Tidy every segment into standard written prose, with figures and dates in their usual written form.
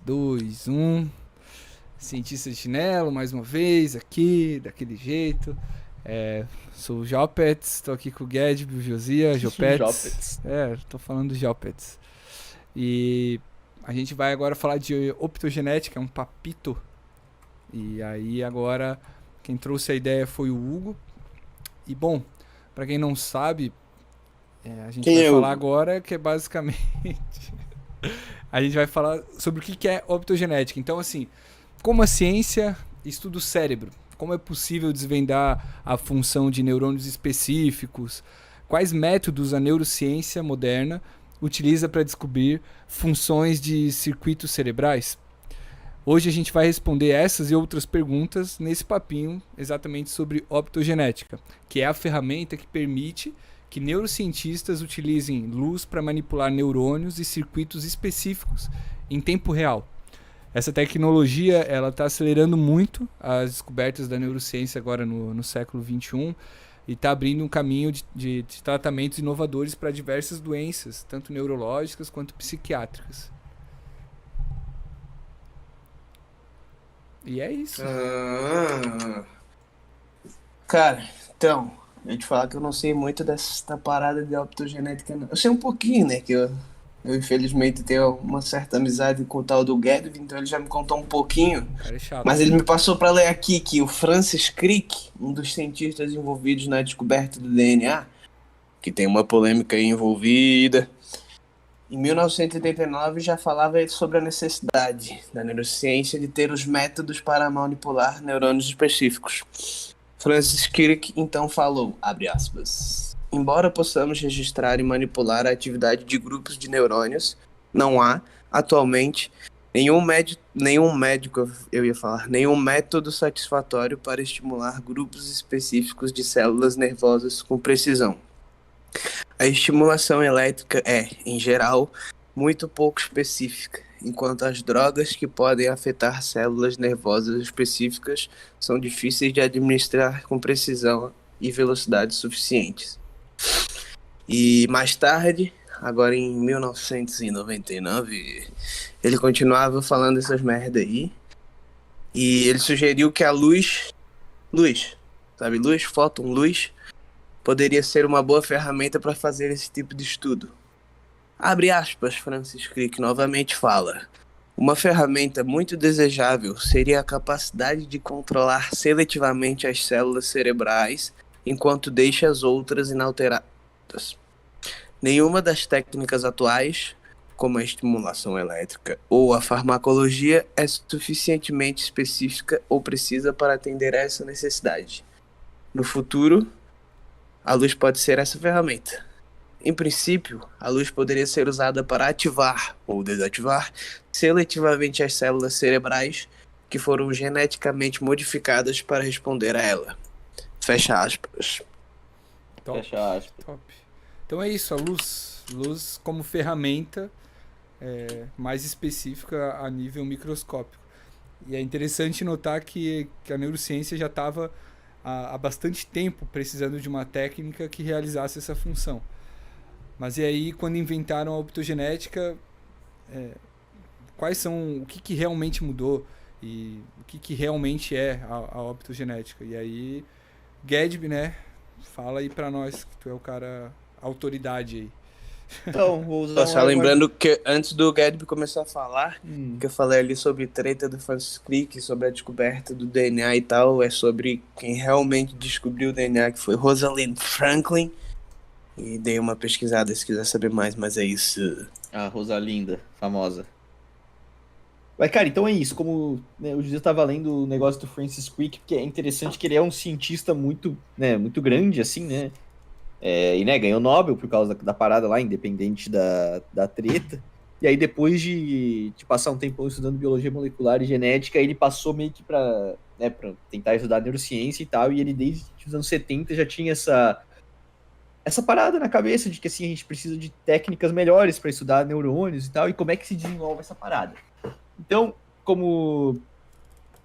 2, 1. Cientista de chinelo, mais uma vez, aqui, daquele jeito. Sou o Jopets, tô aqui com o Guedb, o Josia, Jopets. Jopets. Tô falando do Jopets. E a gente vai agora falar de optogenética, é um papito. E aí agora quem trouxe a ideia foi o Hugo. E bom, pra quem não sabe, a gente Quem vai é falar Hugo? agora que é basicamente... a gente vai falar sobre o que é optogenética. Então, assim, como a ciência estuda o cérebro, como é possível desvendar a função de neurônios específicos, quais métodos a neurociência moderna utiliza para descobrir funções de circuitos cerebrais. Hoje a gente vai responder essas e outras perguntas nesse papinho exatamente sobre optogenética, que é a ferramenta que permite que neurocientistas utilizem luz para manipular neurônios e circuitos específicos em tempo real. Essa tecnologia ela está acelerando muito as descobertas da neurociência agora no século XXI e está abrindo um caminho de tratamentos inovadores para diversas doenças, tanto neurológicas quanto psiquiátricas. E é isso. Cara, então, eu ia te falar que eu não sei muito dessa parada de optogenética, não. Eu sei um pouquinho, né? Que eu infelizmente tenho uma certa amizade com o tal do Guedes, então ele já me contou um pouquinho. O cara é chato. Mas ele me passou para ler aqui que o Francis Crick, um dos cientistas envolvidos na descoberta do DNA, que tem uma polêmica aí envolvida, em 1989 já falava sobre a necessidade da neurociência de ter os métodos para manipular neurônios específicos. Francis Crick então falou, abre aspas, embora possamos registrar e manipular a atividade de grupos de neurônios, não há, atualmente, nenhum método satisfatório para estimular grupos específicos de células nervosas com precisão. A estimulação elétrica é, em geral, muito pouco específica, enquanto as drogas que podem afetar células nervosas específicas são difíceis de administrar com precisão e velocidade suficientes. E mais tarde, agora em 1999, ele continuava falando essas merda aí, e ele sugeriu que a luz, sabe luz, fóton, luz, poderia ser uma boa ferramenta para fazer esse tipo de estudo. Abre aspas, Francis Crick novamente fala. Uma ferramenta muito desejável seria a capacidade de controlar seletivamente as células cerebrais enquanto deixa as outras inalteradas. Nenhuma das técnicas atuais, como a estimulação elétrica ou a farmacologia, é suficientemente específica ou precisa para atender a essa necessidade. No futuro, a luz pode ser essa ferramenta. Em princípio, a luz poderia ser usada para ativar ou desativar seletivamente as células cerebrais que foram geneticamente modificadas para responder a ela. Fecha aspas. Top, Fecha aspas. top. Então é isso, a luz como ferramenta mais específica a nível microscópico. E é interessante notar que a neurociência já estava há bastante tempo precisando de uma técnica que realizasse essa função. Mas e aí, quando inventaram a optogenética, o que realmente mudou e o que realmente é a optogenética? E aí, Guedb, né? Fala aí pra nós, que tu é o cara, autoridade aí. Então, vou usar Só lembrando que antes do Guedes começar a falar, que eu falei ali sobre treta do Francis Crick, sobre a descoberta do DNA e tal, é sobre quem realmente descobriu o DNA, que foi Rosalind Franklin. E dei uma pesquisada se quiser saber mais, mas é isso. A Rosalinda, famosa. Mas, cara, então é isso. Como né, o José estava lendo o negócio do Francis Crick, que é interessante que ele é um cientista muito, né, muito grande, assim, né? E né, ganhou Nobel por causa da parada lá, independente da treta. E aí, depois de passar um tempão estudando biologia molecular e genética, ele passou meio que para tentar estudar neurociência e tal. E ele, desde os anos 70, já tinha essa parada na cabeça de que assim, a gente precisa de técnicas melhores para estudar neurônios e tal. E como é que se desenvolve essa parada? Então, como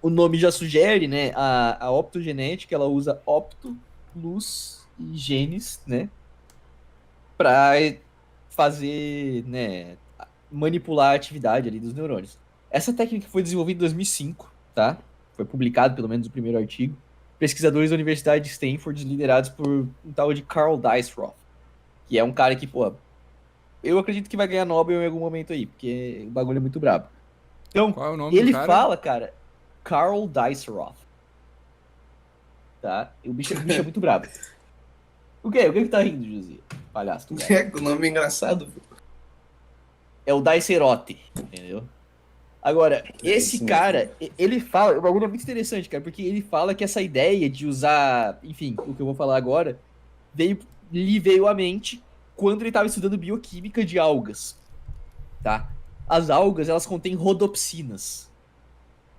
o nome já sugere, né, a optogenética, ela usa opto, luz e genes, né, para fazer, né, manipular a atividade ali dos neurônios. Essa técnica foi desenvolvida em 2005, tá? Foi publicado, pelo menos, o primeiro artigo. Pesquisadores da Universidade de Stanford, liderados por um tal de Carl Diesroth, que é um cara que, pô, eu acredito que vai ganhar Nobel em algum momento aí, porque o bagulho é muito brabo. Então, Qual é o nome do ele cara? fala, cara, Carl Diesroth, tá? O bicho é muito brabo. O quê? O que tá rindo, José? Palhaço. Tu É, o nome é engraçado. é o Dicerote, entendeu? Agora, esse Sim. cara, ele fala, o bagulho é muito interessante, cara, porque ele fala que essa ideia de usar, enfim, o que eu vou falar agora, lhe veio à mente quando ele estava estudando bioquímica de algas, tá? As algas, elas contêm rodopsinas,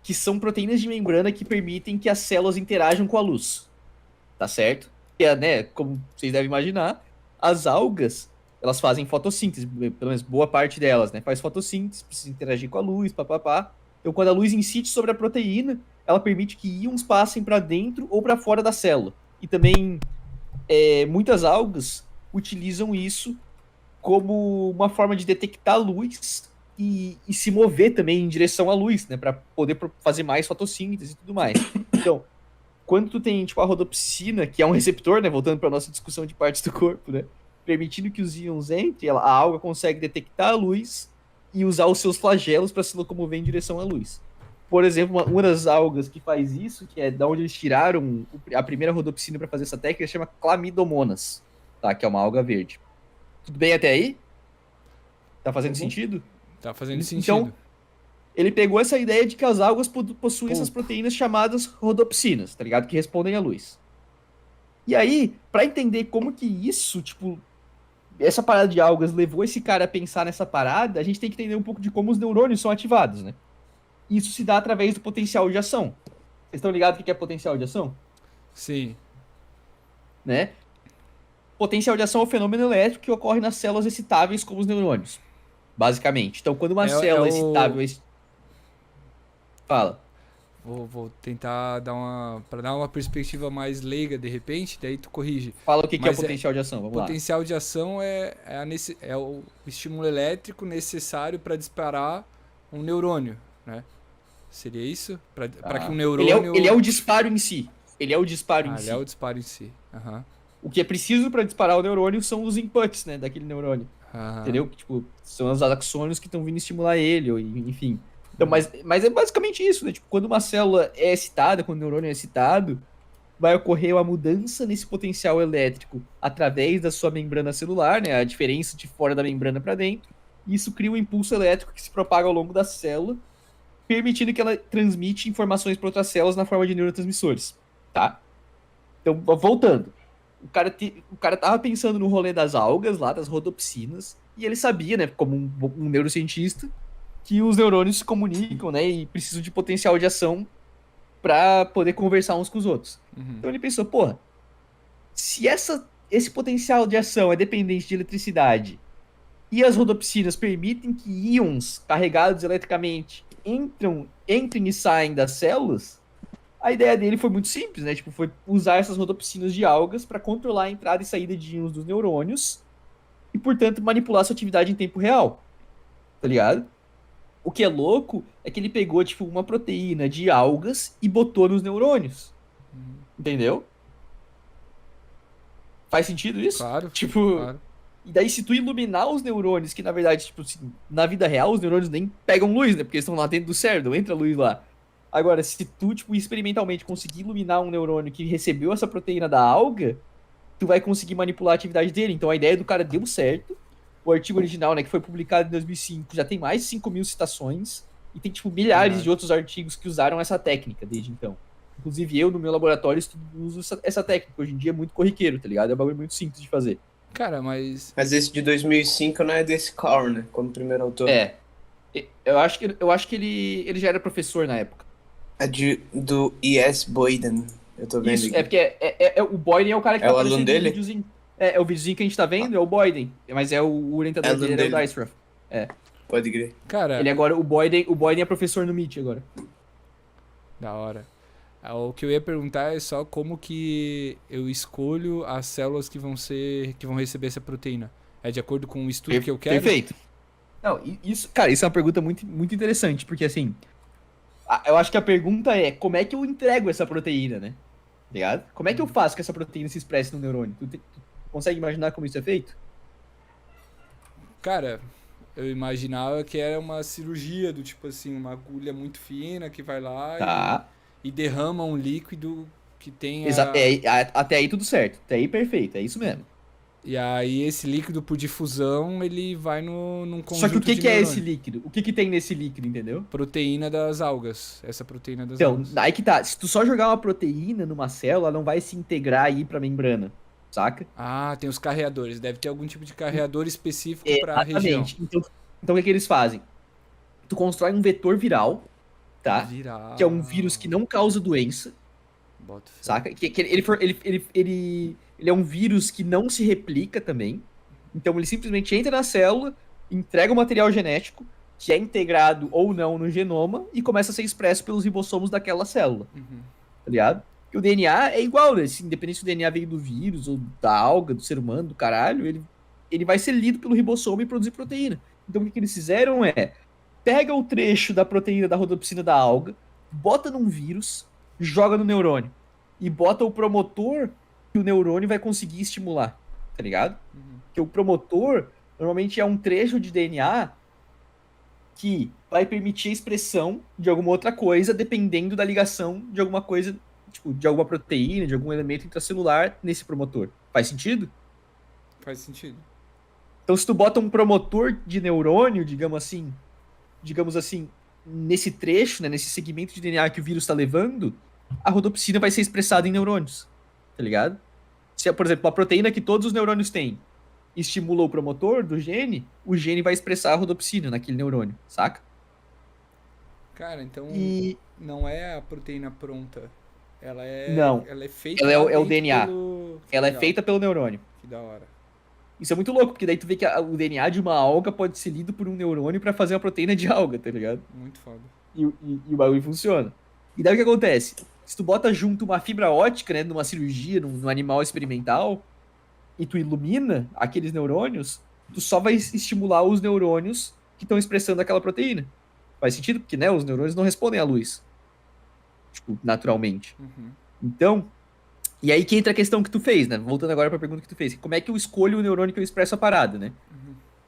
que são proteínas de membrana que permitem que as células interajam com a luz, tá certo? E, né, como vocês devem imaginar, as algas, elas fazem fotossíntese, pelo menos boa parte delas, né? Faz fotossíntese, precisa interagir com a luz, papapá. Então, quando a luz incide sobre a proteína, ela permite que íons passem para dentro ou para fora da célula. E também, muitas algas utilizam isso como uma forma de detectar luz e se mover também em direção à luz, né? Para poder fazer mais fotossíntese e tudo mais. Então, quando tu tem, tipo, a rodopsina, que é um receptor, né? Voltando para nossa discussão de partes do corpo, né? Permitindo que os íons entrem, a alga consegue detectar a luz e usar os seus flagelos para se locomover em direção à luz. Por exemplo, uma das algas que faz isso, que é da onde eles tiraram a primeira rodopsina para fazer essa técnica, chama Chlamydomonas, tá? Que é uma alga verde. Tudo bem até aí? Tá fazendo sentido? Tá fazendo Então, sentido. ele pegou essa ideia de que as algas possuem essas Pouco. proteínas chamadas rodopsinas, tá ligado? Que respondem à luz. E aí, pra entender como que isso, tipo, essa parada de algas levou esse cara a pensar nessa parada, a gente tem que entender um pouco de como os neurônios são ativados, né? Isso se dá através do potencial de ação. Vocês estão ligados o que é potencial de ação? Sim. Né? Potencial de ação é um fenômeno elétrico que ocorre nas células excitáveis como os neurônios, basicamente. Então, quando uma É célula o. excitável... Fala. Vou tentar dar uma. Pra dar uma perspectiva mais leiga de repente, daí tu corrige. Fala o que é o Mas potencial de ação, vamos lá. potencial de ação é o estímulo elétrico necessário para disparar um neurônio, né? Seria isso? Para que um neurônio. Ele é o disparo em si. Ele é o disparo em Ele si. é o disparo em si. Aham. O que é preciso para disparar o neurônio são os inputs, né, daquele neurônio. Aham. Entendeu? Que, tipo, são os axônios que estão vindo estimular ele, ou, enfim. Então, mas é basicamente isso, né? Tipo, quando uma célula é excitada, quando o neurônio é excitado, vai ocorrer uma mudança nesse potencial elétrico através da sua membrana celular, né? A diferença de fora da membrana para dentro. E isso cria um impulso elétrico que se propaga ao longo da célula, permitindo que ela transmite informações para outras células na forma de neurotransmissores, tá? Então, voltando. O cara tava pensando no rolê das algas lá, das rodopsinas, e ele sabia, né, como um neurocientista, que os neurônios se comunicam, né, e precisam de potencial de ação para poder conversar uns com os outros. Uhum. Então ele pensou, porra, se esse potencial de ação é dependente de eletricidade e as rodopsinas permitem que íons carregados eletricamente entrem e saem das células, a ideia dele foi muito simples, né? Tipo, foi usar essas rodopsinas de algas para controlar a entrada e saída de íons dos neurônios e, portanto, manipular sua atividade em tempo real. Tá ligado? O que é louco é que ele pegou, tipo, uma proteína de algas e botou nos neurônios. Entendeu? Faz sentido isso? Claro. Tipo, Claro. e daí se tu iluminar os neurônios, que na verdade, tipo, assim, na vida real, os neurônios nem pegam luz, né? Porque eles estão lá dentro do cérebro, entra luz lá. Agora, se tu, tipo, experimentalmente conseguir iluminar um neurônio que recebeu essa proteína da alga, tu vai conseguir manipular a atividade dele. Então a ideia do cara deu certo. O artigo original, né, que foi publicado em 2005, já tem mais de 5.000 citações e tem, tipo, milhares Caraca. de outros artigos que usaram essa técnica desde então. Inclusive eu, no meu laboratório, uso essa técnica. Hoje em dia é muito corriqueiro, tá ligado? É um bagulho muito simples de fazer. Cara, mas. Mas esse de 2005 não é desse Carl, né? Como primeiro autor. É. Eu acho que ele já era professor na época. É do E.S. Boyden. Eu tô vendo Isso, aqui. é porque o Boyden é o cara que É tá o aluno aparecendo dele? no videozinho. É o videozinho que a gente tá vendo, é o Boyden. Mas é o orientador É o dele, aluno é o dele. Diceroth. Pode crer. Cara, Ele agora, o Boyden é professor no MIT agora. da hora. O que eu ia perguntar é só como que eu escolho as células que vão receber essa proteína. É de acordo com o estudo que eu quero? Perfeito. Não, isso, cara, isso é uma pergunta muito, muito interessante, porque assim, eu acho que a pergunta é como é que eu entrego essa proteína, né? Tá ligado? Como é que eu faço que essa proteína se expresse no neurônio? Tu consegue imaginar como isso é feito? Cara, eu imaginava que era uma cirurgia do tipo assim, uma agulha muito fina que vai lá Tá. e derrama um líquido que Até aí tudo certo. Até aí perfeito, é isso mesmo. e aí esse líquido por difusão ele vai num Só que o conjunto que de que é esse neurônio. líquido? O que que tem nesse líquido, entendeu? Proteína das algas. Essa proteína das Então, algas. aí que tá. Se tu só jogar uma proteína numa célula, ela não vai se integrar aí pra membrana, saca? Ah, tem os carreadores. Deve ter algum tipo de carreador específico para a região. Exatamente. Então o que que eles fazem? Tu constrói um vetor viral, tá? Que é um vírus que Viral. não causa doença, Bota fé. saca? Que ele é um vírus que não se replica também. Então ele simplesmente entra na célula, entrega o material genético, que é integrado ou não no genoma, e começa a ser expresso pelos ribossomos daquela célula, Uhum. tá ligado? E o DNA é igual, né? Assim, independente se o DNA veio do vírus, ou da alga, do ser humano, do caralho, ele vai ser lido pelo ribossomo e produzir proteína. Então o que, que eles fizeram é, pega o trecho da proteína da rodopsina da alga, bota num vírus, joga no neurônio. E bota o promotor que o neurônio vai conseguir estimular, tá ligado? Que o promotor normalmente é um trecho de DNA que vai permitir a expressão de alguma outra coisa, dependendo da ligação de alguma coisa, tipo, de alguma proteína, de algum elemento intracelular nesse promotor. Faz sentido? Faz sentido. Então, se tu bota um promotor de neurônio, digamos assim, nesse trecho, né, nesse segmento de DNA que o vírus está levando, a rodopsina vai ser expressada em neurônios, tá ligado? Se, por exemplo, a proteína que todos os neurônios têm estimula o promotor do gene, o gene vai expressar a rodopsina naquele neurônio, saca? Cara, então E não é a proteína pronta. não, Ela é feita ela é lá o dentro DNA. pelo. Que Ela é legal. feita pelo neurônio. Que da hora. Isso é muito louco, porque daí tu vê que o DNA de uma alga pode ser lido por um neurônio pra fazer uma proteína de alga, tá ligado? Muito foda. E o bagulho funciona. E daí o que acontece? Se tu bota junto uma fibra óptica, né, numa cirurgia, num animal experimental, e tu ilumina aqueles neurônios, tu só vai estimular os neurônios que estão expressando aquela proteína. Faz sentido? Porque, né, os neurônios não respondem à luz, tipo, naturalmente. Uhum. Então, e aí que entra a questão que tu fez, né? Voltando agora pra pergunta que tu fez. Como é que eu escolho o neurônio que eu expresso a parada, né?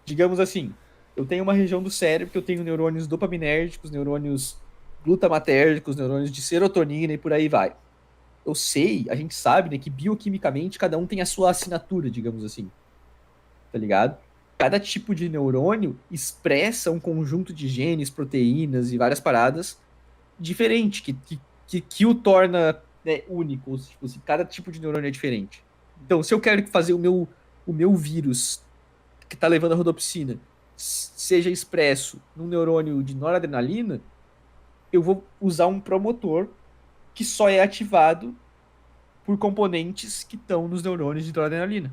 Digamos assim, eu tenho uma região do cérebro que eu tenho neurônios dopaminérgicos, neurônios glutamatérgicos, neurônios de serotonina e por aí vai. Eu sei, a gente sabe, né, que bioquimicamente cada um tem a sua assinatura, digamos assim, tá ligado? Cada tipo de neurônio expressa um conjunto de genes, proteínas e várias paradas diferente, que o torna, né, único. Tipo, assim, cada tipo de neurônio é diferente. Então, se eu quero fazer o meu vírus que está levando a rodopsina seja expresso num neurônio de noradrenalina, eu vou usar um promotor que só é ativado por componentes que estão nos neurônios de noradrenalina.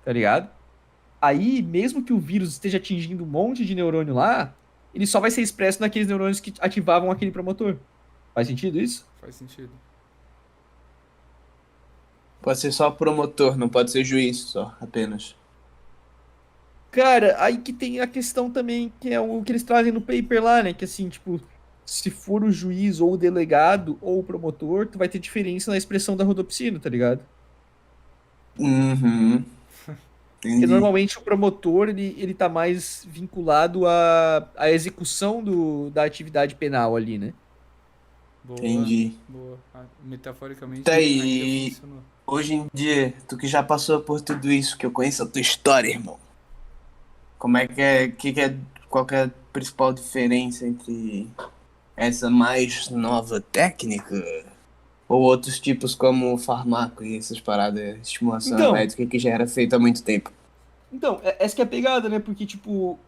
Tá ligado? Aí, mesmo que o vírus esteja atingindo um monte de neurônio lá, ele só vai ser expresso naqueles neurônios que ativavam aquele promotor. Faz sentido isso? Faz sentido. Pode ser só promotor, não pode ser juiz só, apenas. Cara, aí que tem a questão também, que é o que eles trazem no paper lá, né? Que assim, tipo, se for o juiz ou o delegado ou o promotor, tu vai ter diferença na expressão da rodopsina, tá ligado? Uhum. Porque Entendi. normalmente o promotor, ele tá mais vinculado à execução da atividade penal ali, né? Boa. Entendi. Boa. Ah, metaforicamente Tá ainda aí. funcionou. Hoje em dia, tu que já passou por tudo isso, que eu conheço a tua história, irmão. Como é que é, qual que é a principal diferença entre essa mais nova técnica ou outros tipos como farmaco e essas paradas de estimulação Então, elétrica que já era feito há muito tempo? essa que é a pegada, né? Porque, tipo,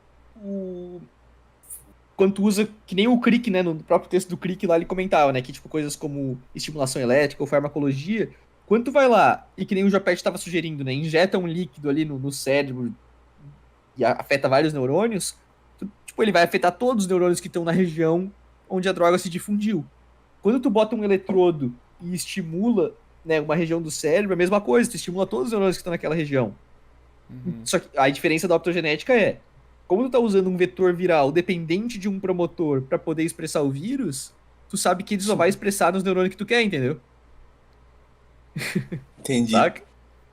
quando tu usa, que nem o Crick, né? No próprio texto do Crick lá ele comentava, né? Que, tipo, coisas como estimulação elétrica ou farmacologia, quando tu vai lá, e que nem o Jopet estava sugerindo, né? Injeta um líquido ali no cérebro e afeta vários neurônios, tipo, ele vai afetar todos os neurônios que estão na região onde a droga se difundiu. Quando tu bota um eletrodo e estimula, né, uma região do cérebro, é a mesma coisa, tu estimula todos os neurônios que estão naquela região. Uhum. Só que a diferença da optogenética é, como tu tá usando um vetor viral dependente de um promotor para poder expressar o vírus, tu sabe que ele só vai expressar nos neurônios que tu quer, entendeu? Entendi. Saca?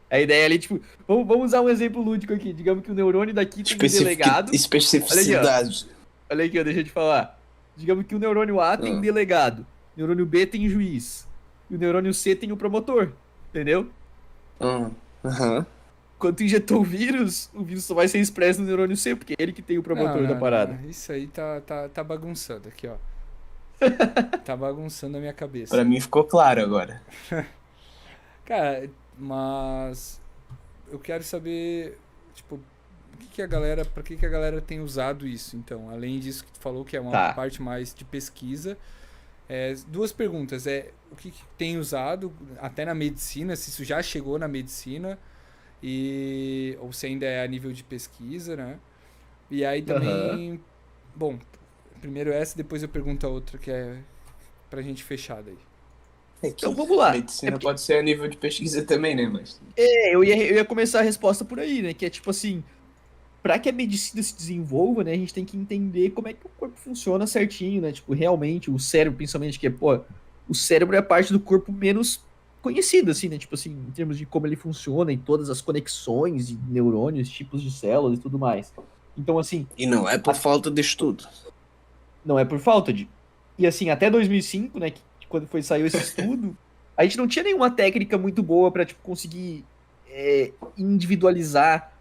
A ideia ali, tipo, vamos usar um exemplo lúdico aqui. Digamos que o neurônio daqui tem um delegado. Especificidade. Olha aqui, ó, deixa eu te falar. Digamos que o neurônio A tem um delegado, o neurônio B tem juiz, e o neurônio C tem o promotor, entendeu? Aham. Quando tu injetou o vírus só vai ser expresso no neurônio C, porque é ele que tem o promotor da parada. Não. Isso aí tá bagunçando aqui, ó. Tá bagunçando a minha cabeça. Pra mim ficou claro agora. Cara, mas eu quero saber, tipo, pra que a galera tem usado isso, então? Além disso que tu falou que é uma Tá. parte mais de pesquisa. Duas perguntas. O que tem usado, até na medicina, se isso já chegou na medicina, ou se ainda é a nível de pesquisa, né? E aí também, bom, primeiro essa, depois eu pergunto a outra, que é pra gente fechar daí. Então vamos lá. Medicina pode ser a nível de pesquisa também, né? Mas... Eu ia começar a resposta por aí, né? Que é tipo assim, pra que a medicina se desenvolva, né? A gente tem que entender como é que o corpo funciona certinho, né? Tipo, realmente, o cérebro, principalmente, que é, pô, o cérebro é a parte do corpo menos conhecida, assim, né? Tipo assim, em termos de como ele funciona e todas as conexões de neurônios, tipos de células e tudo mais. Então, assim, E não é por falta de estudo. não é por falta de. E assim, até 2005, né, que quando saiu esse estudo, a gente não tinha nenhuma técnica muito boa para tipo, conseguir individualizar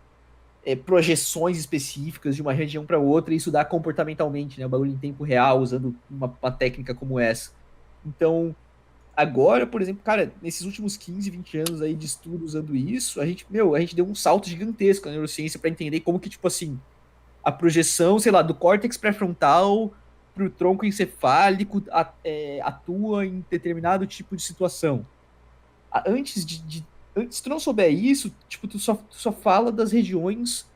projeções específicas de uma região para outra e estudar comportamentalmente, né, o bagulho em tempo real, usando uma técnica como essa. Então, agora, por exemplo, cara, nesses últimos 15, 20 anos aí de estudo usando isso, a gente deu um salto gigantesco na neurociência para entender como que, tipo assim, a projeção, sei lá, do córtex pré-frontal para o tronco encefálico atua em determinado tipo de situação. Antes se tu não souber isso, tipo, tu só fala das regiões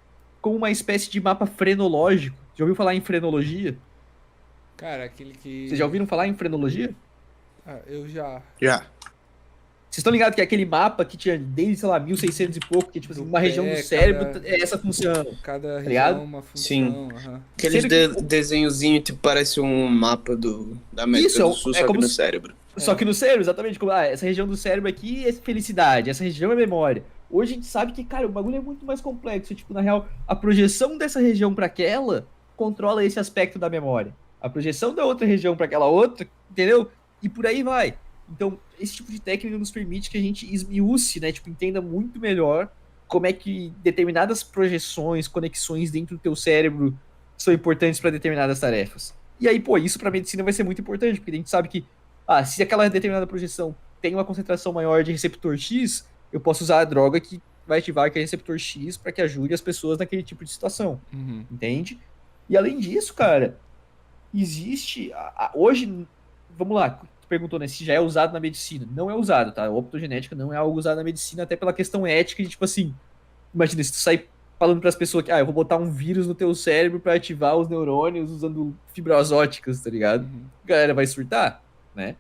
como uma espécie de mapa frenológico. Já ouviu falar em frenologia? Cara, aquele que... Vocês já ouviram falar em frenologia? Eu já... Já. Vocês estão ligados que é aquele mapa que tinha desde, sei lá, 1600 e pouco, que é tipo assim, uma região do cérebro é essa função. Cada tá ligado? região uma função. Sim. Aham. Aqueles Sendo que- desenhozinhos, tipo, parece um mapa da América Isso, do Sul, é só que como no se- cérebro. Só que no cérebro, exatamente. Como, essa região do cérebro aqui é felicidade, essa região é memória. Hoje a gente sabe que, cara, o bagulho é muito mais complexo. Tipo, na real, a projeção dessa região para aquela controla esse aspecto da memória. A projeção da outra região para aquela outra, entendeu? E por aí vai. Então, esse tipo de técnica nos permite que a gente esmiúce, né? Tipo, entenda muito melhor como é que determinadas projeções, conexões dentro do teu cérebro são importantes para determinadas tarefas. E aí, pô, isso para medicina vai ser muito importante, porque a gente sabe que se aquela determinada projeção tem uma concentração maior de receptor X, eu posso usar a droga que vai ativar aquele receptor X para que ajude as pessoas naquele tipo de situação. Uhum. Entende? E além disso, cara, existe. Hoje, vamos lá, tu perguntou, né, se já é usado na medicina. Não é usado, tá? A optogenética não é algo usado na medicina, até pela questão ética de, tipo assim, imagina, se tu sai falando para as pessoas que, eu vou botar um vírus no teu cérebro para ativar os neurônios usando fibras óticas, tá ligado? Uhum. A galera vai surtar, né?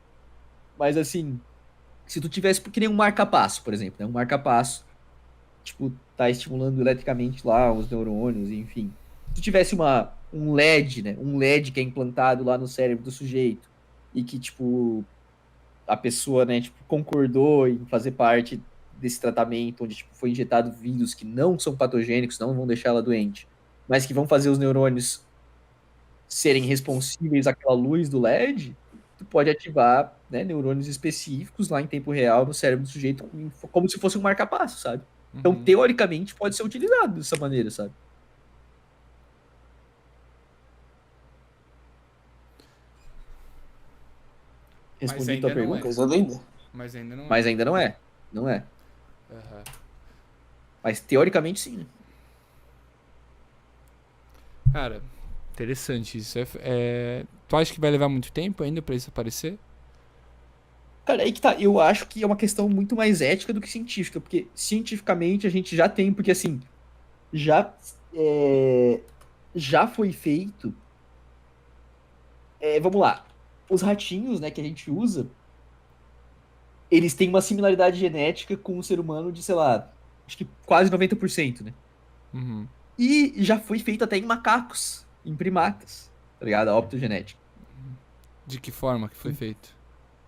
Mas assim, se tu tivesse, que nem um marca-passo, por exemplo, né? Um marca-passo, tipo, tá estimulando eletricamente lá os neurônios, enfim. Se tu tivesse um LED, né? Um LED que é implantado lá no cérebro do sujeito e que, tipo, a pessoa, né, tipo, concordou em fazer parte desse tratamento onde, tipo, foi injetado vírus que não são patogênicos, não vão deixar ela doente, mas que vão fazer os neurônios serem responsíveis àquela luz do LED, tu pode ativar, né, neurônios específicos lá em tempo real no cérebro do sujeito como se fosse um marca-passo, sabe? Então, Uhum. teoricamente, pode ser utilizado dessa maneira, sabe? Respondi ainda tua não pergunta? Coisa linda. Mas ainda não Mas ainda não é. Não é. Aham. Mas teoricamente sim, né? Cara, interessante isso. Tu acha que vai levar muito tempo ainda pra isso aparecer? Cara, aí que tá. Eu acho que é uma questão muito mais ética do que científica, porque cientificamente a gente já tem, porque assim, já, é, já foi feito. Vamos lá. Os ratinhos, né, que a gente usa, eles têm uma similaridade genética com o ser humano de, sei lá, acho que quase 90%, né? Uhum. E já foi feito até em macacos, em primatas, tá ligado? A optogenética. De que forma que foi feito?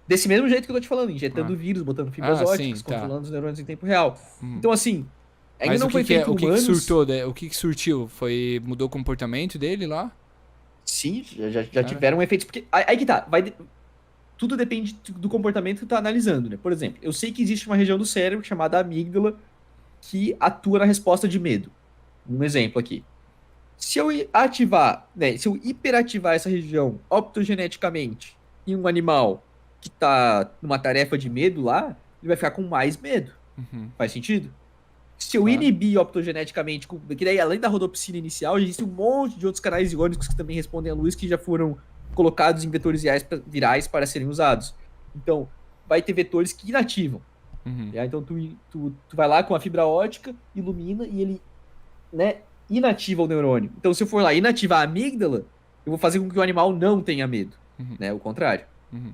Desse mesmo jeito que eu tô te falando, Ah. injetando vírus, botando fibras Sim, óticas, tá. controlando os neurônios em tempo real. Hum. Então, assim, ainda Mas não o que foi que feito o que que humanos. surtou, né? O que que surtiu? Mudou o comportamento dele lá? Sim, já tiveram efeitos. Porque aí que tá, tudo depende do comportamento que tu tá analisando, né? Por exemplo, eu sei que existe uma região do cérebro chamada amígdala que atua na resposta de medo. Um exemplo aqui. Se eu ativar, né, se eu hiperativar essa região optogeneticamente em um animal que tá numa tarefa de medo lá, ele vai ficar com mais medo. Uhum. Faz sentido? Se eu Claro. inibir optogeneticamente, que daí além da rodopsina inicial, existe um monte de outros canais iônicos que também respondem à luz que já foram colocados em vetores virais para serem usados. Então, vai ter vetores que inativam. Uhum. Tá? Então, tu vai lá com a fibra ótica, ilumina e ele, né, inativa o neurônio. Então, se eu for lá inativar a amígdala, eu vou fazer com que o animal não tenha medo. Uhum. Né? O contrário. Uhum.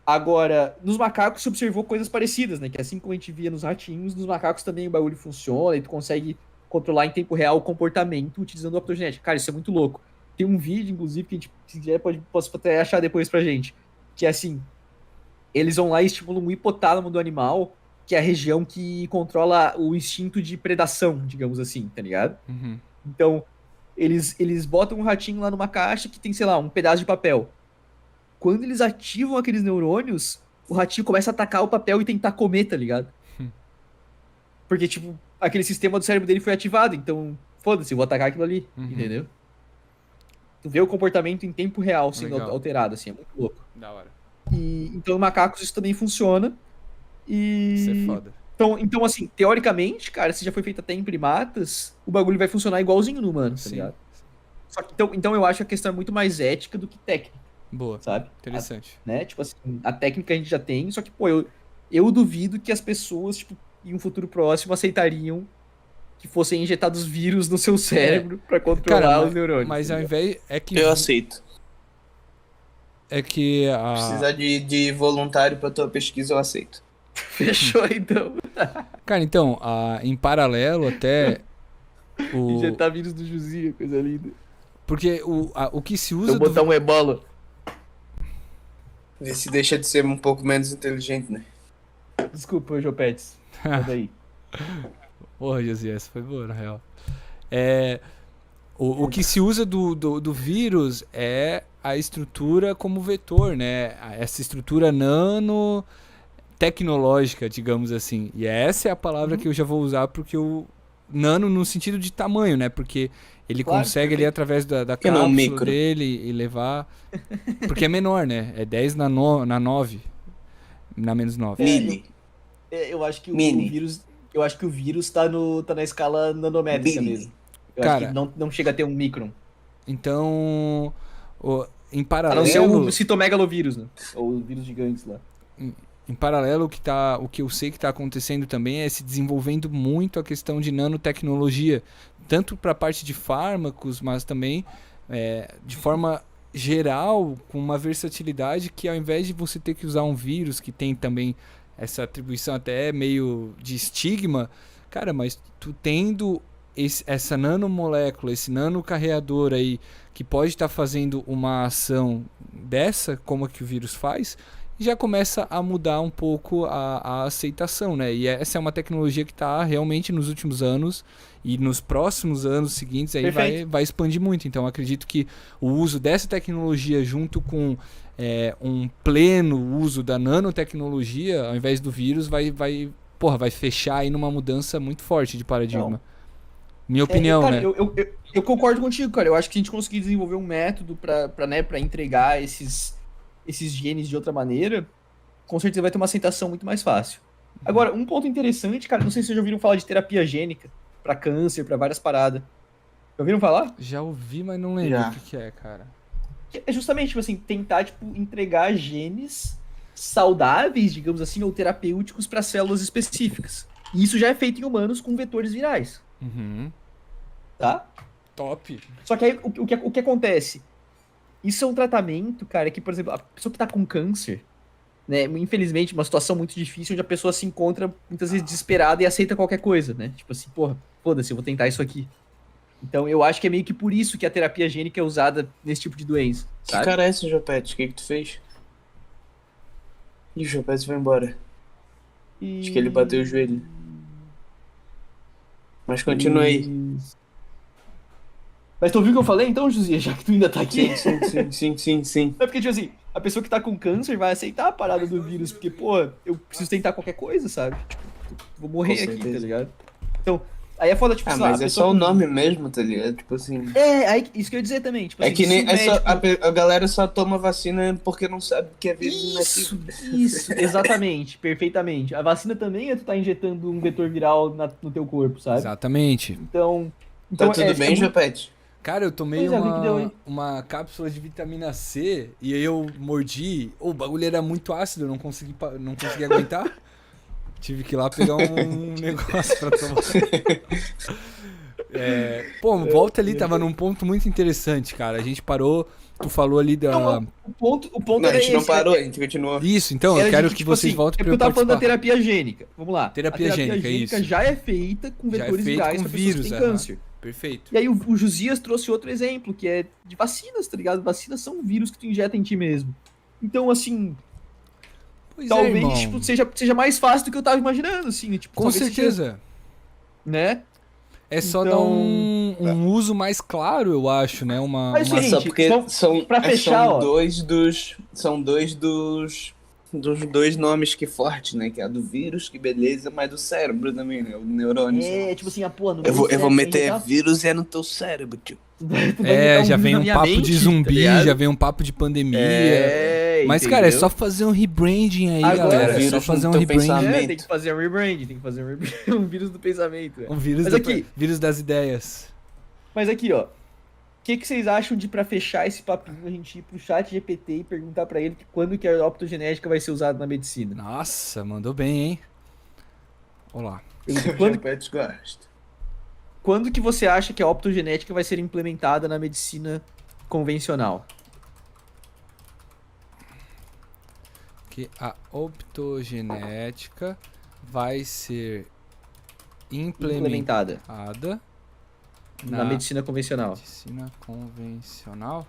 Agora, nos macacos se observou coisas parecidas, né? Que assim como a gente via nos ratinhos, nos macacos também o bagulho funciona e tu consegue controlar em tempo real o comportamento utilizando a optogenética. Cara, isso é muito louco. Tem um vídeo, inclusive, que a gente, se quiser, posso até achar depois pra gente. Que é assim, eles vão lá e estimulam o hipotálamo do animal, que é a região que controla o instinto de predação, digamos assim, tá ligado? Uhum. Então, eles botam um ratinho lá numa caixa que tem, sei lá, um pedaço de papel. Quando eles ativam aqueles neurônios, o ratinho começa a atacar o papel e tentar comer, tá ligado? Porque, tipo, aquele sistema do cérebro dele foi ativado, então, foda-se, eu vou atacar aquilo ali, Uhum. entendeu? Tu vê o comportamento em tempo real sendo Legal. alterado, assim, é muito louco. Da hora. E, então, em macacos isso também funciona. Isso é E... foda. Então, assim, teoricamente, cara, se já foi feito até em primatas, o bagulho vai funcionar igualzinho no humano, tá Sim. ligado? Só que, então eu acho que a questão é muito mais ética do que técnica, Boa. sabe? Interessante. Né? Tipo assim, a técnica a gente já tem, só que, pô, eu duvido que as pessoas, tipo, em um futuro próximo aceitariam que fossem injetados vírus no seu cérebro pra controlar Cara, os neurônios. mas tá ao ligado? invés. É que. Eu aceito. É que a. Precisar de voluntário pra tua pesquisa, eu aceito. Fechou, então. Cara, então, em paralelo até. Injetar vírus do Juzia, coisa linda. Porque o que se usa Eu botar um ebola. Vê se deixa de ser um pouco menos inteligente, né? Desculpa, Jopetes. Sai daí. Porra, Josi, essa foi boa, na real. O que se usa do vírus é a estrutura como vetor, né? Essa estrutura nanotecnológica, digamos assim. E essa é a palavra que eu já vou usar porque o nano no sentido de tamanho, né? Porque ele Claro, consegue ali através da que não cápsula micro? dele e levar... Porque é menor, né? É 10 na 9, na menos 9. Mili. Eu acho que o Mini. vírus. Eu acho que o vírus tá na escala nanométrica Billy. mesmo. Eu Cara, acho que não chega a ter um micron. Então, em A paralelo... não ser o citomegalovírus, né? Ou os vírus gigantes lá. Em paralelo, o que eu sei que está acontecendo também é se desenvolvendo muito a questão de nanotecnologia, tanto para a parte de fármacos, mas também de forma geral, com uma versatilidade que ao invés de você ter que usar um vírus que tem também essa atribuição até meio de estigma, cara, mas tu tendo essa nanomolécula, esse nanocarreador aí, que pode estar fazendo uma ação dessa, como é que o vírus faz, já começa a mudar um pouco a aceitação, né? E essa é uma tecnologia que está realmente nos últimos anos e nos próximos anos seguintes aí vai expandir muito. Então acredito que o uso dessa tecnologia junto com um pleno uso da nanotecnologia, ao invés do vírus, vai fechar aí numa mudança muito forte de paradigma. Não. Minha opinião, cara, né? eu concordo contigo, cara. Eu acho que a gente conseguir desenvolver um método pra entregar esses genes de outra maneira, com certeza vai ter uma aceitação muito mais fácil. Agora, um ponto interessante, cara, não sei se vocês já ouviram falar de terapia gênica pra câncer, pra várias paradas. Já ouviram falar? Já ouvi, mas não lembro Já. o que é, cara. Que é justamente, tipo assim, tentar, tipo, entregar genes saudáveis, digamos assim, ou terapêuticos pra células específicas. E isso já é feito em humanos com vetores virais, Uhum. tá? Top. Só que aí, o que acontece? Isso é um tratamento, cara, que, por exemplo, a pessoa que tá com câncer, né, infelizmente, uma situação muito difícil onde a pessoa se encontra muitas vezes desesperada e aceita qualquer coisa, né? Tipo assim, porra, foda-se, eu vou tentar isso aqui. Então eu acho que é meio que por isso que a terapia gênica é usada nesse tipo de doença, Que sabe? cara é esse, Jopete? O que tu fez? Ih, o Jopete foi embora. Acho que ele bateu o joelho. Mas continua aí. Isso. Mas tu ouviu o que eu falei então, Josias, já que tu ainda tá aqui? Sim. É porque, tipo assim, a pessoa que tá com câncer vai aceitar a parada do vírus, porque, pô, eu preciso tentar qualquer coisa, sabe? Tipo, vou morrer Com aqui, certeza. tá ligado? Então, aí é foda, tipo, Ah, sei lá, mas a é pessoa só o com- nome mesmo, tá ligado? Tipo assim. É, aí, isso que eu ia dizer também, tipo É assim, que nem. se o É só, médico- a galera só toma vacina porque não sabe que é vírus Isso, inativo. isso, exatamente, perfeitamente. A vacina também é tu tá injetando um vetor viral no teu corpo, sabe? Exatamente. Então, Tá então tudo bem, muito... Jopete? Cara, eu tomei Pois é, o que que deu aí? uma cápsula de vitamina C e aí eu mordi. O bagulho era muito ácido, eu não consegui aguentar. Tive que ir lá pegar um negócio pra tomar. Pô, volta ali, tava num ponto muito interessante, cara. A gente parou, tu falou ali da. Não, o ponto Não, a era gente não esse, parou, né? a gente continuou. Isso, então, Era eu de quero que, que tipo vocês assim, voltem é pra porque eu eu tava falando da participar. terapia gênica. Vamos lá. Terapia a gênica, terapia gênica isso. já é feita com Já é vetores feito virais com pra pessoas que vírus, têm aham. câncer. Perfeito. E aí o Josias trouxe outro exemplo, que é de vacinas, tá ligado? Vacinas são vírus que tu injeta em ti mesmo. Então, assim, Pois é, talvez irmão. tipo, seja mais fácil do que eu tava imaginando, assim. Tipo, Com talvez seja, certeza. né? É só dar Então- um uso mais claro, eu acho, né? Mas Mas só Gente, porque vamos- são, pra fechar, são ó. dois dos. São dos dois nomes que forte, né? Que é a do vírus, que beleza, mas do cérebro também, né? O neurônio. É, tipo assim, pô, no Eu vou cérebro, meter injetar- vírus no teu cérebro, tio. tu vai injetar um Já vírus vem na um minha papo mente, de tá zumbi, ligado? já vem um papo de pandemia. É, Mas, cara, é entendeu? só fazer um rebranding aí, Agora- galera. É só Vírus fazer no um teu rebranding. pensamento. Tem que fazer um rebrand, tem que fazer um vírus do pensamento. Um vírus, Mas aqui, vírus das ideias. mas aqui, ó. O que vocês acham de, pra fechar esse papinho, a gente ir pro chat GPT e perguntar pra ele que quando que a optogenética vai ser usada na medicina? Nossa, mandou bem, hein? Olá. Quando, Jopete gosta. quando que você acha que a optogenética vai ser implementada na medicina convencional? Que a optogenética vai ser implementada Implementada na na medicina convencional. medicina convencional.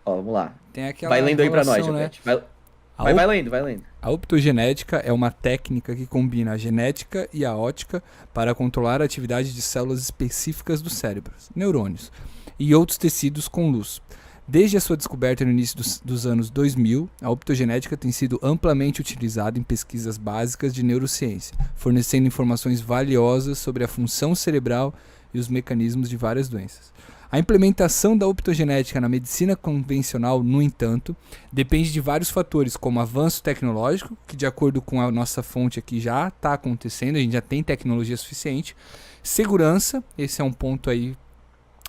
Ó, vamos lá. Tem aquela Vai lendo aí pra nós, enrolação, né? Jopete. Vai, A vai lendo, vai lendo. A optogenética é uma técnica que combina a genética e a ótica para controlar a atividade de células específicas do cérebro, neurônios, e outros tecidos com luz. Desde a sua descoberta no início dos anos 2000, a optogenética tem sido amplamente utilizada em pesquisas básicas de neurociência, fornecendo informações valiosas sobre a função cerebral e os mecanismos de várias doenças. A implementação da optogenética na medicina convencional, no entanto, depende de vários fatores, como avanço tecnológico, que de acordo com a nossa fonte aqui já está acontecendo, a gente já tem tecnologia suficiente, segurança, esse é um ponto aí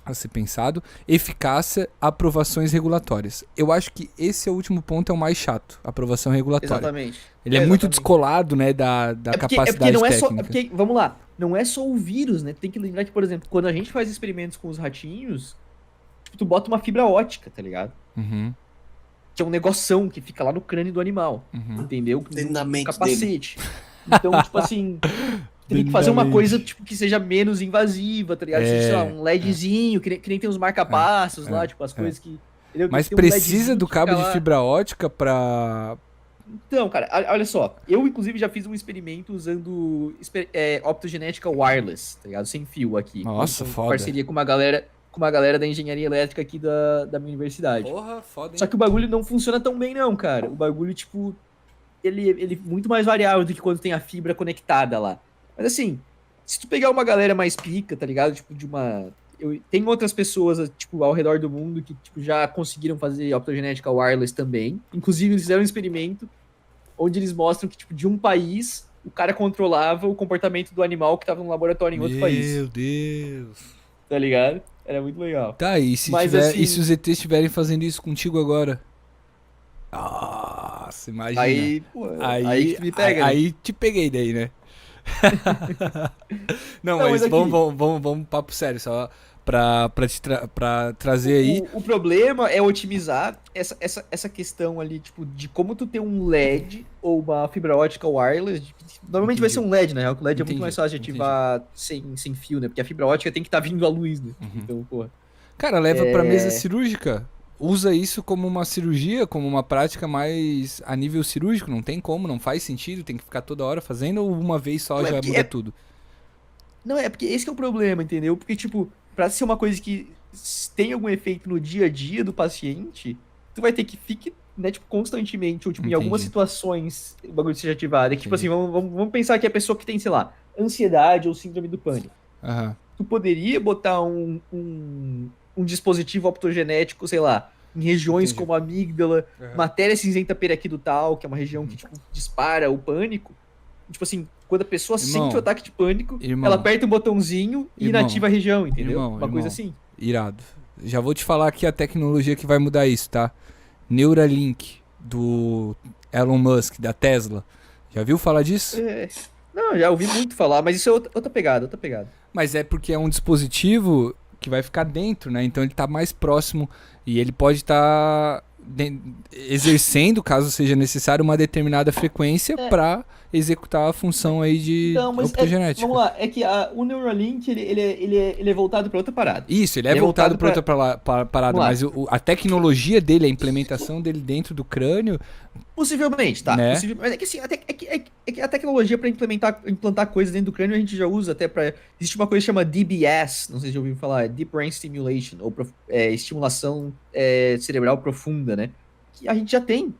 a ser pensado, eficácia, aprovações regulatórias. Eu acho que esse é o último ponto, é o mais chato, aprovação regulatória. Exatamente. Ele é muito exatamente. descolado, né, da capacidade não é só, técnica. porque, vamos lá, não é só o vírus, né? Tem que lembrar que, por exemplo, quando a gente faz experimentos com os ratinhos, tipo, tu bota uma fibra ótica, tá ligado? Uhum, Que é um negoção que fica lá no crânio do animal, uhum. entendeu? Dentro da Um mente capacete. Então, tipo assim, tem que fazer uma coisa tipo, que seja menos invasiva, tá ligado? Seja, sei lá, um LEDzinho, que nem tem os marca-passos lá, tipo, as coisas que... entendeu? Mas Que tem um precisa LEDzinho do que cabo fica de lá. fibra ótica pra... Então, cara, olha só. Eu, inclusive, já fiz um experimento usando optogenética wireless, tá ligado? Sem fio aqui. Nossa, Com foda. parceria com uma galera da engenharia elétrica aqui da minha universidade. Porra, foda, hein? Só que o bagulho não funciona tão bem, não, cara. O bagulho, tipo, ele é muito mais variável do que quando tem a fibra conectada lá. Mas assim, se tu pegar uma galera mais pica, tá ligado? Tipo, tem outras pessoas, tipo, ao redor do mundo que, tipo, já conseguiram fazer optogenética wireless também. Inclusive, eles fizeram um experimento onde eles mostram que, tipo, de um país, o cara controlava o comportamento do animal que tava no laboratório em outro país. Meu Deus. Tá ligado? Era muito legal. Tá, e se, Mas, tiver, assim- e se os ETs estiverem fazendo isso contigo agora? Nossa, imagina. Aí, pô, aí que tu me pega, né? aí te peguei daí, né? Não, Não, mas mas aqui- vamos papo sério, só pra trazer aí. O problema é otimizar essa questão ali, tipo, de como tu ter um LED ou uma fibra ótica wireless. Normalmente vai ser um LED, né? O LED é muito mais fácil de ativar sem fio, né? Porque a fibra ótica tem que estar vindo à luz, né? Então, porra. Cara, leva pra mesa cirúrgica. Usa isso como uma cirurgia, como uma prática mais a nível cirúrgico. Não tem como, não faz sentido. Tem que ficar toda hora fazendo ou uma vez só já muda tudo? Não, é porque esse que é o problema, entendeu? Porque, tipo, pra ser uma coisa que tem algum efeito no dia a dia do paciente, tu vai ter que fique, né, tipo, constantemente, ou, tipo, em algumas situações o bagulho seja ativado. É que, tipo assim, vamos pensar que a pessoa que tem, sei lá, ansiedade ou síndrome do pânico. Tu poderia botar um dispositivo optogenético, sei lá, em regiões como a amígdala, matéria cinzenta periaquidutal, que é uma região que, tipo, dispara o pânico. Tipo assim, quando a pessoa sente o ataque de pânico, ela aperta um botãozinho e inativa a região, entendeu? Uma coisa assim. Irado. Já vou te falar aqui a tecnologia que vai mudar isso, tá? Neuralink, do Elon Musk, da Tesla. Já viu falar disso? Não, já ouvi muito falar, mas isso é outra pegada. Mas é porque é um dispositivo que vai ficar dentro, né? Então ele tá mais próximo e ele pode estar exercendo, caso seja necessário, uma determinada frequência para executar a função aí de optogenética. Vamos lá, é que o Neuralink, ele é voltado para outra parada. Isso, ele é voltado para outra parada, mas a tecnologia dele, a implementação dele dentro do crânio... Possivelmente, tá. Né? Mas é que assim, é que a tecnologia para implantar coisas dentro do crânio a gente já usa até para... Existe uma coisa que chama DBS, não sei se já ouviu falar, é Deep Brain Stimulation, ou estimulação cerebral profunda, né? Que a gente já tem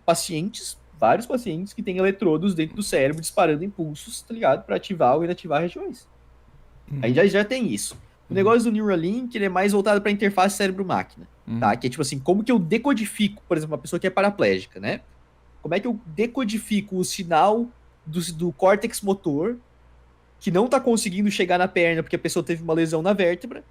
vários pacientes que têm eletrodos dentro do cérebro disparando impulsos, tá ligado? Para ativar ou inativar regiões. A gente já tem isso. O negócio do Neuralink, ele é mais voltado para interface cérebro-máquina, tá? Que é tipo assim, como que eu decodifico, por exemplo, uma pessoa que é paraplégica, né? Como é que eu decodifico o sinal do córtex motor que não tá conseguindo chegar na perna porque a pessoa teve uma lesão na vértebra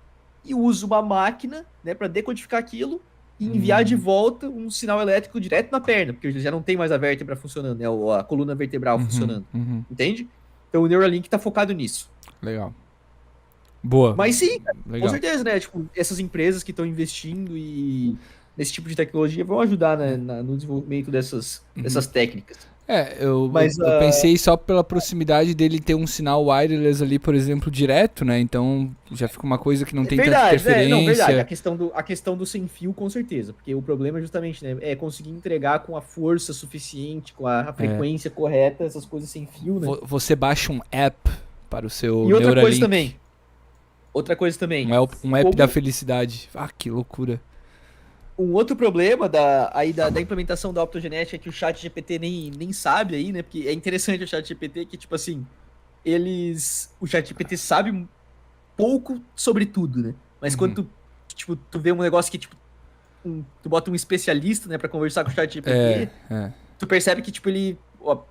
e uso uma máquina, né, para decodificar aquilo e enviar de volta um sinal elétrico direto na perna, porque já não tem mais a vértebra funcionando, né, a coluna vertebral funcionando. Entende? Então o Neuralink tá focado nisso. Legal. Boa. Mas sim, legal. Com certeza, né? Tipo, essas empresas que estão investindo nesse tipo de tecnologia vão ajudar no desenvolvimento dessas técnicas. Eu pensei só pela proximidade dele ter um sinal wireless ali, por exemplo, direto, né? Então já fica uma coisa que não tem tanta interferência. Não, verdade. A questão do sem fio, com certeza. Porque o problema é justamente, né, é conseguir entregar com a força suficiente, com a frequência correta, essas coisas sem fio, né? Você baixa um app para o seu E outra Neuralink. Outra coisa também. Um app da felicidade. Ah, que loucura. Um outro problema da implementação da optogenética é que o ChatGPT nem sabe aí, né? Porque é interessante o ChatGPT que, tipo assim, o ChatGPT sabe pouco sobre tudo, né? Mas quando tu vê um negócio que, tipo, tu bota um especialista, né, pra conversar com o ChatGPT, tu percebe que, tipo, ele,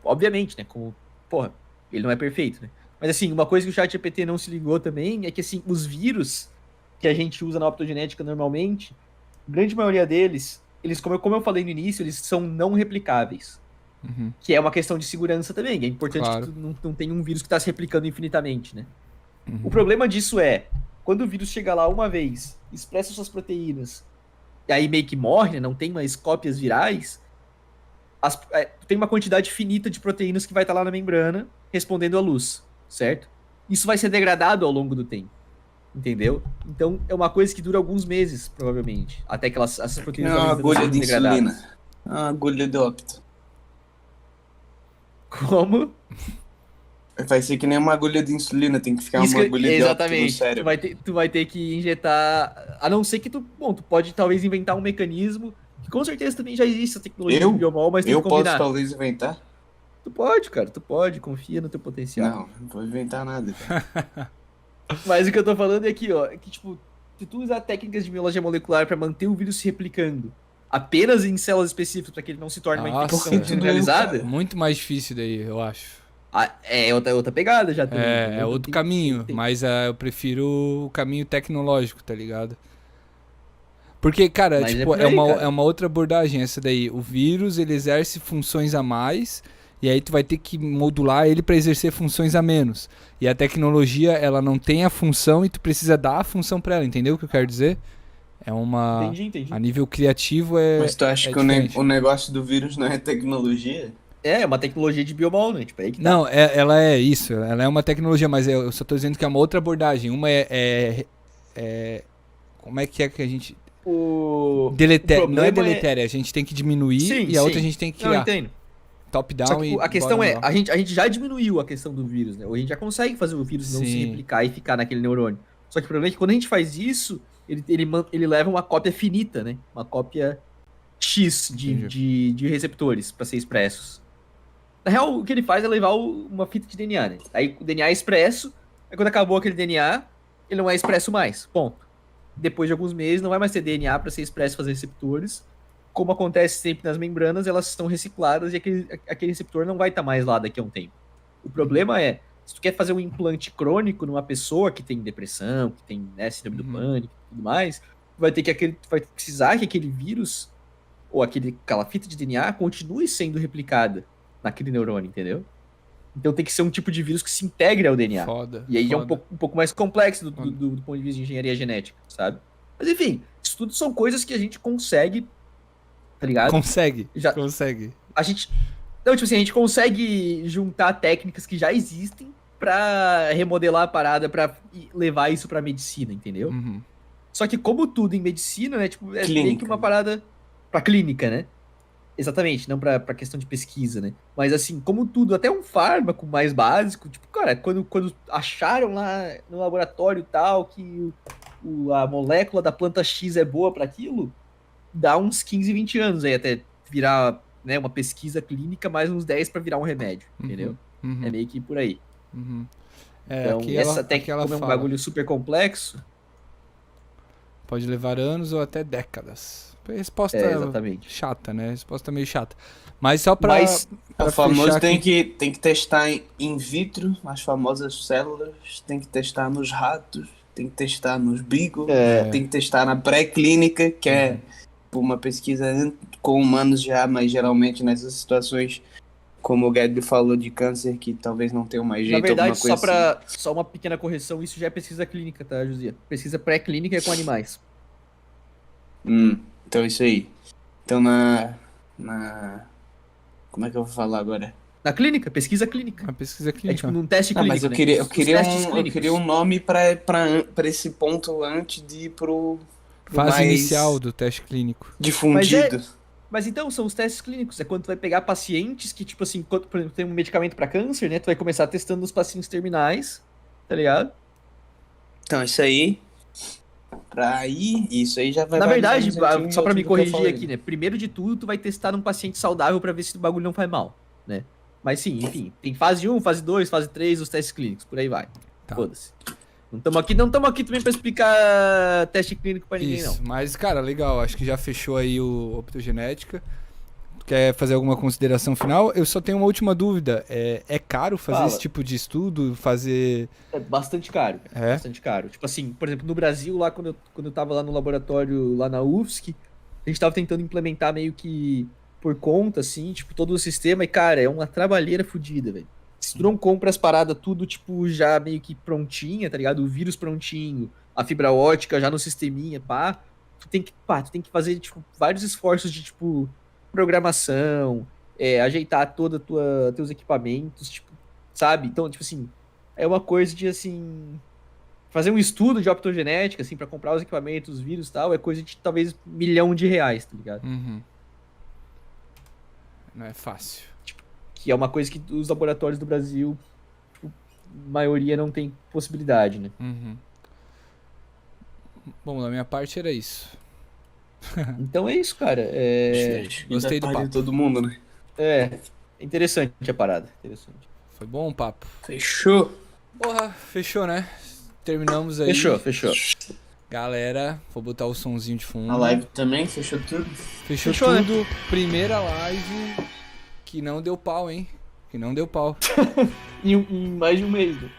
obviamente, né, como, porra, ele não é perfeito, né? Mas, assim, uma coisa que o ChatGPT não se ligou também é que, assim, os vírus que a gente usa na optogenética normalmente, a grande maioria deles, como eu falei no início, eles são não replicáveis. Que é uma questão de segurança também. É importante que tu não tenha um vírus que está se replicando infinitamente, né? O problema disso é, quando o vírus chega lá uma vez, expressa suas proteínas, e aí meio que morre, né? Não tem mais cópias virais, tem uma quantidade finita de proteínas que vai estar lá na membrana respondendo à luz, certo? Isso vai ser degradado ao longo do tempo. Entendeu? Então é uma coisa que dura alguns meses, provavelmente. Até que essas proteínas... É uma agulha de insulina. É uma agulha de opto. Como? Vai ser que nem uma agulha de insulina, tem que ficar uma agulha de opto no cérebro. Tu vai ter que injetar... A não ser que tu pode talvez inventar um mecanismo, que com certeza também já existe a tecnologia do biomol, mas tem que combinar. Eu posso talvez inventar? Tu pode, cara, confia no teu potencial. Não vou inventar nada, cara. Mas o que eu tô falando é aqui, ó, que tipo, se tu usar técnicas de biologia molecular pra manter o vírus se replicando apenas em células específicas pra que ele não se torne uma infecção generalizada... Muito mais difícil daí, eu acho. É outra pegada já também. É outro caminho, mas eu prefiro o caminho tecnológico, tá ligado? Porque, cara, tipo, é uma outra abordagem essa daí. O vírus, ele exerce funções a mais e aí tu vai ter que modular ele para exercer funções a menos. E a tecnologia, ela não tem a função e tu precisa dar a função para ela, entendeu o que eu quero dizer? É uma... Entendi. A nível criativo é Mas tu acha é que diferente. o negócio do vírus não é tecnologia? É uma tecnologia de biomol, né? Tipo, aí que tá. Não, ela é isso, ela é uma tecnologia, mas eu só tô dizendo que é uma outra abordagem. Uma como é que a gente... O Deletéria, não é problema deletéria, a gente tem que diminuir Sim, e a outra a sim. gente tem que Não, eu criar. entendo. Top-down Só que e a questão é, bottom-up. a gente já diminuiu a questão do vírus, né? Ou a gente já consegue fazer o vírus não se Sim. replicar e ficar naquele neurônio. Só que o problema é que quando a gente faz isso, ele leva uma cópia finita, né? Uma cópia X de receptores para ser expressos. Na real, o que ele faz é levar uma fita de DNA, né? Aí o DNA é expresso, aí quando acabou aquele DNA, ele não é expresso mais. Ponto. Depois de alguns meses, não vai mais ter DNA para ser expresso e fazer receptores. Como acontece sempre nas membranas, elas estão recicladas e aquele receptor não vai estar mais lá daqui a um tempo. O problema é, se tu quer fazer um implante crônico numa pessoa que tem depressão, que tem, né, síndrome do pânico e tudo mais, tu vai precisar que aquele vírus ou aquela fita de DNA continue sendo replicada naquele neurônio, entendeu? Então tem que ser um tipo de vírus que se integre ao DNA. Foda. E aí é foda. um pouco mais complexo do ponto de vista de engenharia genética, sabe? Mas enfim, isso tudo são coisas que a gente consegue, tá ligado? Consegue. Já- Consegue. A gente. Não, tipo assim, a gente consegue juntar técnicas que já existem pra remodelar a parada, pra levar isso pra medicina, entendeu? Uhum. Só que como tudo em medicina, né, tipo, é meio que Clínica. uma parada pra clínica, né? Exatamente, não pra questão de pesquisa, né? Mas assim, como tudo, até um fármaco mais básico, tipo, cara, quando acharam lá no laboratório tal que a molécula da planta X é boa pra aquilo, dá uns 15, 20 anos aí até virar, né, uma pesquisa clínica, mais uns 10 pra virar um remédio, entendeu? Uhum. É meio que por aí. Uhum. É, Então, aqui essa ela, aqui técnica, ela como é um fala. bagulho super complexo, Pode levar anos ou até décadas. Resposta exatamente. chata, né? Resposta meio chata. Mas só pra, Mas pra O famoso fechar tem aqui. que testar in vitro, as famosas células, tem que testar nos ratos, tem que testar nos beagles, tem que testar na pré-clínica, que é uma pesquisa com humanos já, mas geralmente nessas situações, como o Gabi falou de câncer, que talvez não tenha mais na jeito, verdade, alguma coisa assim. só uma pequena correção, isso já é pesquisa clínica, tá, Josia? Pesquisa pré-clínica é com animais. Então isso aí. Então como é que eu vou falar agora? Na clínica, pesquisa clínica. Uma pesquisa É clínica. tipo num teste Não, clínico, mas eu né? queria, Os testes eu clínicos. queria um nome pra esse ponto antes de ir pro Fase mais inicial do teste clínico. difundido. Mas então, são os testes clínicos. É quando tu vai pegar pacientes que, tipo assim, quando, por exemplo, tem um medicamento pra câncer, né? Tu vai começar testando nos pacientes terminais, tá ligado? Então, isso aí, isso aí já vai Na vários verdade, anos antes só pra me do que eu corrigir falei. aqui, né? Primeiro de tudo, tu vai testar num paciente saudável pra ver se o bagulho não faz mal, né? Mas sim, enfim, tem fase 1, fase 2, fase 3, os testes clínicos, por aí vai. Tá. Foda-se. Não estamos aqui também pra explicar teste clínico pra ninguém, Isso. não. Mas, cara, legal. Acho que já fechou aí o optogenética. Quer fazer alguma consideração final? Eu só tenho uma última dúvida. É caro fazer Fala. esse tipo de estudo? Fazer. É bastante caro. É? Bastante caro. Tipo assim, por exemplo, no Brasil, lá quando eu tava lá no laboratório, lá na UFSC, a gente tava tentando implementar meio que por conta, assim, tipo, todo o sistema. E, cara, é uma trabalheira fodida, velho. Se tu não compra as paradas tudo, tipo, já meio que prontinha, tá ligado? O vírus prontinho, a fibra ótica já no sisteminha, pá. Tu tem que fazer, tipo, vários esforços de, tipo, programação, ajeitar teus equipamentos, tipo, sabe? Então, tipo assim, é uma coisa de, assim, fazer um estudo de optogenética, assim, pra comprar os equipamentos, os vírus e tal, é coisa de talvez R$ 1.000.000, tá ligado? Uhum. Não é fácil. Que é uma coisa que os laboratórios do Brasil, tipo, a maioria não tem possibilidade, né? Uhum. Bom, da minha parte era isso. Então é isso, cara. Gostei do Da parte papo. de todo mundo, né? É interessante a parada. Interessante. Foi bom o papo. Fechou. Porra, fechou, né? Terminamos aí. Fechou. Galera, vou botar o sonzinho de fundo. A live também, fechou tudo. Fechou Fechou, tudo. Primeira live que não deu pau, hein? Que não deu pau. Em mais de um mês, né?